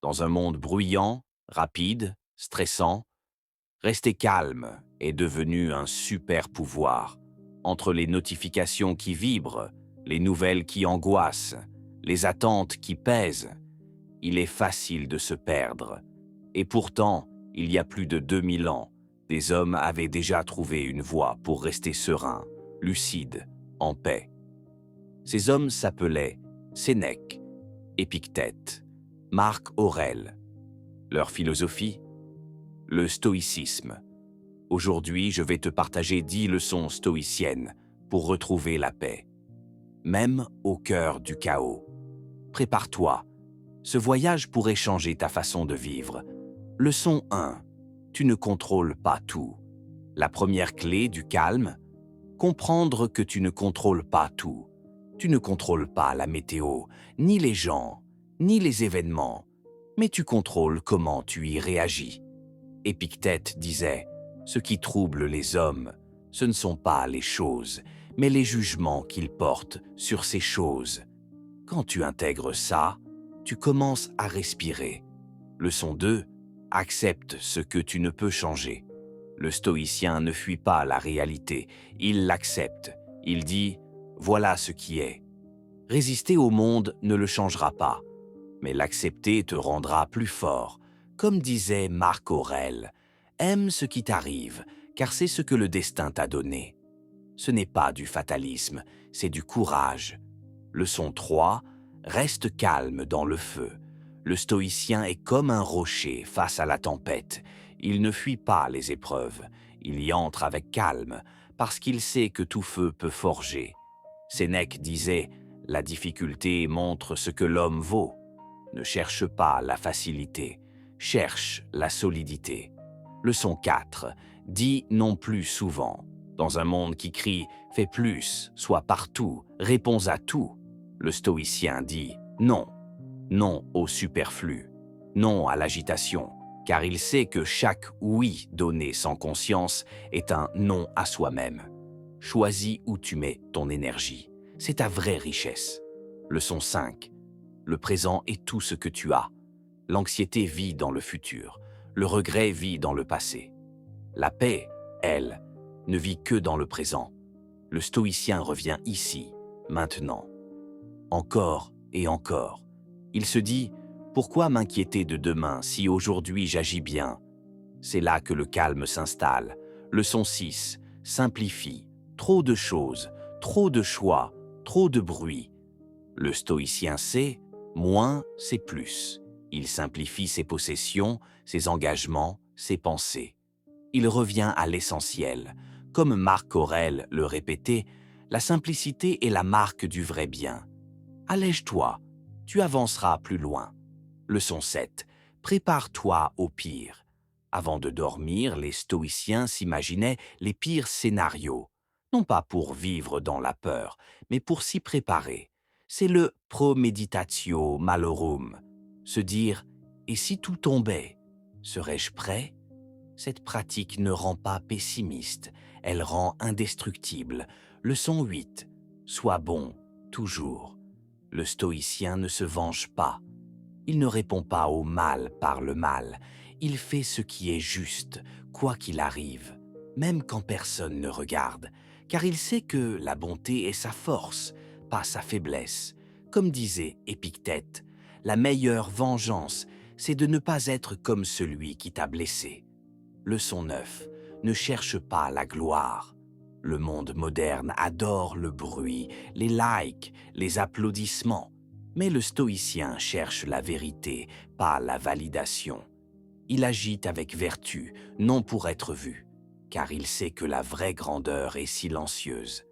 Dans un monde bruyant, rapide, stressant, rester calme est devenu un super pouvoir. Entre les notifications qui vibrent, les nouvelles qui angoissent, les attentes qui pèsent, il est facile de se perdre. Et pourtant, il y a plus de 2000 ans, des hommes avaient déjà trouvé une voie pour rester sereins, lucides, en paix. Ces hommes s'appelaient Sénèque, Épictète, Marc Aurèle. Leur philosophie? Le stoïcisme. Aujourd'hui, je vais te partager 10 leçons stoïciennes pour retrouver la paix, même au cœur du chaos. Prépare-toi. Ce voyage pourrait changer ta façon de vivre. Leçon 1. Tu ne contrôles pas tout. La première clé du calme, comprendre que tu ne contrôles pas tout. Tu ne contrôles pas la météo, ni les gens, ni les événements, mais tu contrôles comment tu y réagis. Épictète disait, « Ce qui trouble les hommes, ce ne sont pas les choses, mais les jugements qu'ils portent sur ces choses. » Quand tu intègres ça, tu commences à respirer. Leçon 2. Accepte ce que tu ne peux changer. Le stoïcien ne fuit pas la réalité, il l'accepte. Il dit « Voilà ce qui est ». Résister au monde ne le changera pas, mais l'accepter te rendra plus fort. Comme disait Marc Aurèle, « Aime ce qui t'arrive, car c'est ce que le destin t'a donné. » Ce n'est pas du fatalisme, c'est du courage. Leçon 3. Reste calme dans le feu. Le stoïcien est comme un rocher face à la tempête. Il ne fuit pas les épreuves. Il y entre avec calme, parce qu'il sait que tout feu peut forger. Sénèque disait « La difficulté montre ce que l'homme vaut. Ne cherche pas la facilité, cherche la solidité. » Leçon 4. Dis non plus souvent. Dans un monde qui crie « Fais plus, sois partout, réponds à tout », le stoïcien dit « Non ». Non au superflu, non à l'agitation, car il sait que chaque oui donné sans conscience est un non à soi-même. Choisis où tu mets ton énergie. C'est ta vraie richesse. Leçon 5. Le présent est tout ce que tu as. L'anxiété vit dans le futur. Le regret vit dans le passé. La paix, elle, ne vit que dans le présent. Le stoïcien revient ici, maintenant. Encore et encore. Il se dit « Pourquoi m'inquiéter de demain si aujourd'hui j'agis bien ?» C'est là que le calme s'installe. Leçon 6. Simplifie. Trop de choses, trop de choix, trop de bruit. Le stoïcien sait « Moins, c'est plus ». Il simplifie ses possessions, ses engagements, ses pensées. Il revient à l'essentiel. Comme Marc Aurèle le répétait, la simplicité est la marque du vrai bien. Allège-toi, tu avanceras plus loin. Leçon 7. Prépare-toi au pire. Avant de dormir, les stoïciens s'imaginaient les pires scénarios. Non pas pour vivre dans la peur, mais pour s'y préparer. C'est le promeditatio malorum. Se dire « Et si tout tombait, serais-je prêt ?» Cette pratique ne rend pas pessimiste, elle rend indestructible. Leçon 8. Sois bon, toujours. Le stoïcien ne se venge pas. Il ne répond pas au mal par le mal. Il fait ce qui est juste, quoi qu'il arrive, même quand personne ne regarde, car il sait que la bonté est sa force, pas sa faiblesse. Comme disait Épictète, la meilleure vengeance, c'est de ne pas être comme celui qui t'a blessé. Leçon 9. Ne cherche pas la gloire. Le monde moderne adore le bruit, les likes, les applaudissements. Mais le stoïcien cherche la vérité, pas la validation. Il agit avec vertu, non pour être vu, car il sait que la vraie grandeur est silencieuse.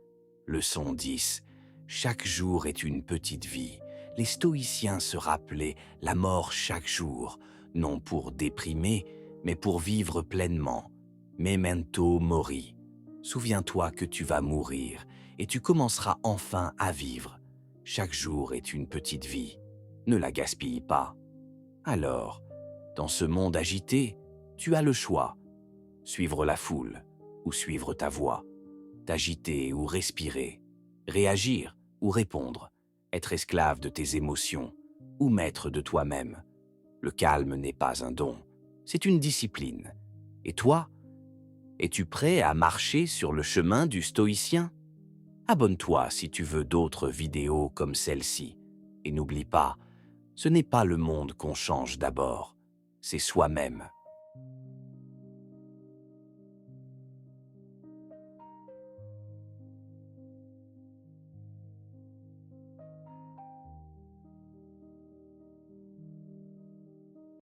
Leçon 10. Chaque jour est une petite vie. Les stoïciens se rappelaient la mort chaque jour, non pour déprimer, mais pour vivre pleinement. Memento mori. Souviens-toi que tu vas mourir et tu commenceras enfin à vivre. Chaque jour est une petite vie. Ne la gaspille pas. Alors, dans ce monde agité, tu as le choix. Suivre la foule ou suivre ta voix. T'agiter ou respirer. Réagir ou répondre. Être esclave de tes émotions ou maître de toi-même. Le calme n'est pas un don, c'est une discipline. Et toi, es-tu prêt à marcher sur le chemin du stoïcien? Abonne-toi si tu veux d'autres vidéos comme celle-ci. Et n'oublie pas, ce n'est pas le monde qu'on change d'abord, c'est soi-même.